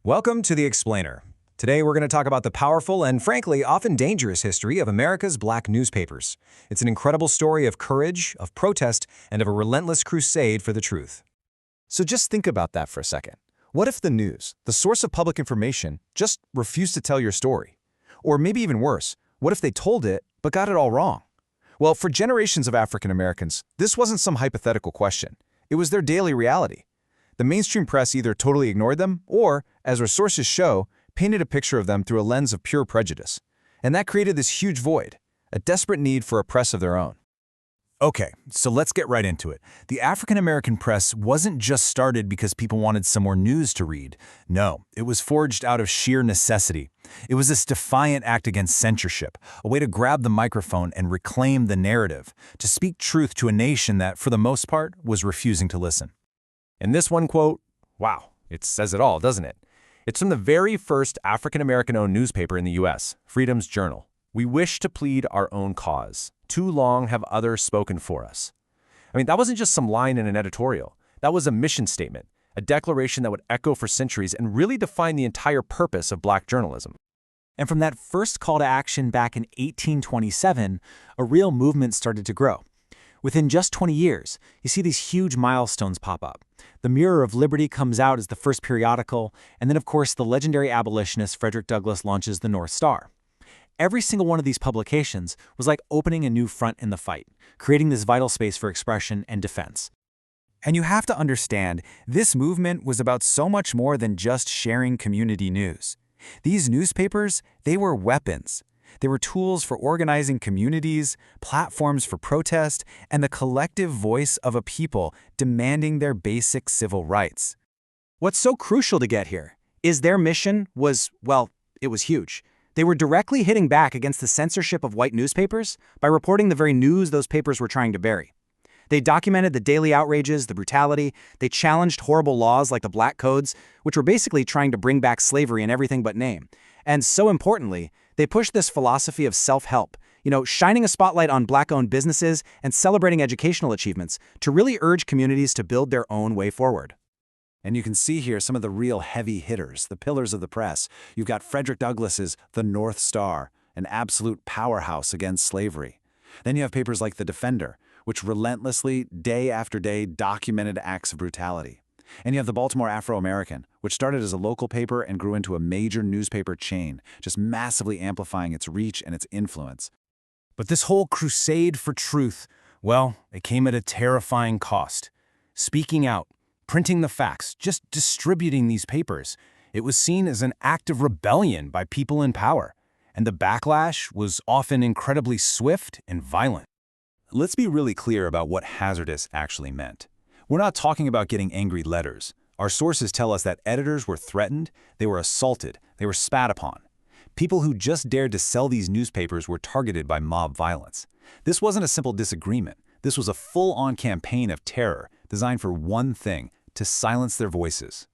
Welcome to The Explainer. Today we're going to talk about the powerful and frankly often dangerous history of America's black newspapers. It's an incredible story of courage, of protest, and of a relentless crusade for the truth. So just think about that for a second. What if the news, the source of public information, just refused to tell your story? Or maybe even worse, what if they told it but got it all wrong? Well, for generations of African Americans, this wasn't some hypothetical question. It was their daily reality. The mainstream press either totally ignored them or, as our sources show, painted a picture of them through a lens of pure prejudice. And that created this huge void, a desperate need for a press of their own. Okay, so let's get right into it. The African American press wasn't just started because people wanted some more news to read. No, it was forged out of sheer necessity. It was this defiant act against censorship, a way to grab the microphone and reclaim the narrative, to speak truth to a nation that, for the most part, was refusing to listen. And this one quote, wow, it says it all, doesn't it? It's from the very first African American-owned newspaper in the U.S., Freedom's Journal. We wish to plead our own cause. Too long have others spoken for us. I mean, that wasn't just some line in an editorial. That was a mission statement, a declaration that would echo for centuries and really define the entire purpose of black journalism. And from that first call to action back in 1827, a real movement started to grow. Within just 20 years, you see these huge milestones pop up. The Mirror of Liberty comes out as the first periodical, and then of course the legendary abolitionist Frederick Douglass launches the North Star. Every single one of these publications was like opening a new front in the fight, creating this vital space for expression and defense. And you have to understand, this movement was about so much more than just sharing community news. These newspapers, they were weapons. They were tools for organizing communities, platforms for protest, and the collective voice of a people demanding their basic civil rights. What's so crucial to get here is their mission was, well, it was huge. They were directly hitting back against the censorship of white newspapers by reporting the very news those papers were trying to bury. They documented the daily outrages, the brutality. They challenged horrible laws like the Black Codes, which were basically trying to bring back slavery in everything but name. And so importantly, they pushed this philosophy of self-help, shining a spotlight on black-owned businesses and celebrating educational achievements to really urge communities to build their own way forward. And you can see here some of the real heavy hitters, the pillars of the press. You've got Frederick Douglass's The North Star, an absolute powerhouse against slavery. Then you have papers like The Defender, which relentlessly, day after day, documented acts of brutality. And you have the Baltimore Afro-American, which started as a local paper and grew into a major newspaper chain, just massively amplifying its reach and its influence. But this whole crusade for truth, well, it came at a terrifying cost. Speaking out, printing the facts, just distributing these papers, it was seen as an act of rebellion by people in power. And the backlash was often incredibly swift and violent. Let's be really clear about what hazardous actually meant. We're not talking about getting angry letters. Our sources tell us that editors were threatened, they were assaulted, they were spat upon. People who just dared to sell these newspapers were targeted by mob violence. This wasn't a simple disagreement. This was a full-on campaign of terror designed for one thing: to silence their voices.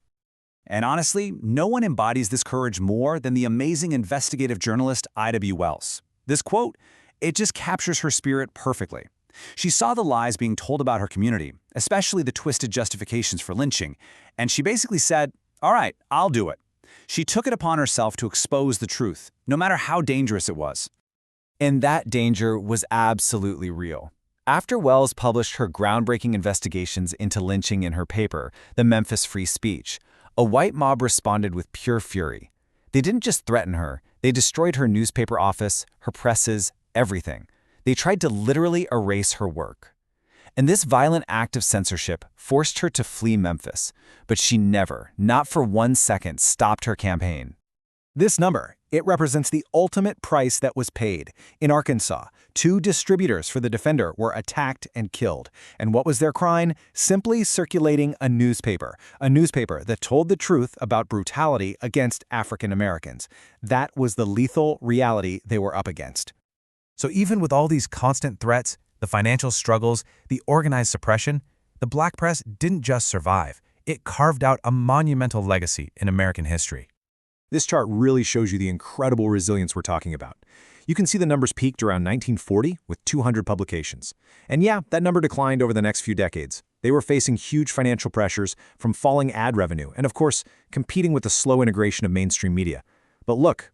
And honestly, no one embodies this courage more than the amazing investigative journalist IdaBWells. This quote, it just captures her spirit perfectly. She saw the lies being told about her community, especially the twisted justifications for lynching, and she basically said, all right, I'll do it. She took it upon herself to expose the truth, no matter how dangerous it was. And that danger was absolutely real. After Wells published her groundbreaking investigations into lynching in her paper, The Memphis Free Speech, a white mob responded with pure fury. They didn't just threaten her, they destroyed her newspaper office, her presses, everything. They tried to literally erase her work. And this violent act of censorship forced her to flee Memphis, but she never, not for 1 second, stopped her campaign. This number, it represents the ultimate price that was paid. In Arkansas, 2 distributors for The Defender were attacked and killed. And what was their crime? Simply circulating a newspaper that told the truth about brutality against African Americans. That was the lethal reality they were up against. So even with all these constant threats, the financial struggles, the organized suppression, the black press didn't just survive. It carved out a monumental legacy in American history. This chart really shows you the incredible resilience we're talking about. You can see the numbers peaked around 1940 with 200 publications. And yeah, that number declined over the next few decades. They were facing huge financial pressures from falling ad revenue and, of course, competing with the slow integration of mainstream media. But look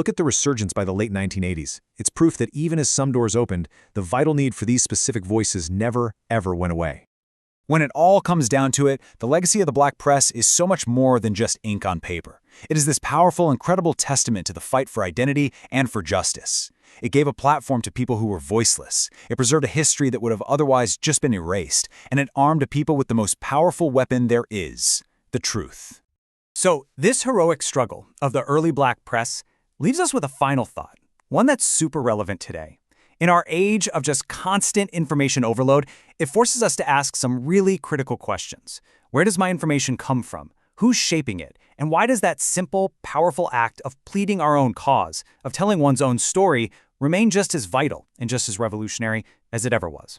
at the resurgence by the late 1980s. It's proof that even as some doors opened, the vital need for these specific voices never, ever went away. When it all comes down to it, the legacy of the Black Press is so much more than just ink on paper. It is this powerful, incredible testament to the fight for identity and for justice. It gave a platform to people who were voiceless. It preserved a history that would have otherwise just been erased, and it armed a people with the most powerful weapon there is, the truth. So this heroic struggle of the early Black Press leaves us with a final thought, one that's super relevant today. In our age of just constant information overload, it forces us to ask some really critical questions. Where does my information come from? Who's shaping it? And why does that simple, powerful act of pleading our own cause, of telling one's own story, remain just as vital and just as revolutionary as it ever was?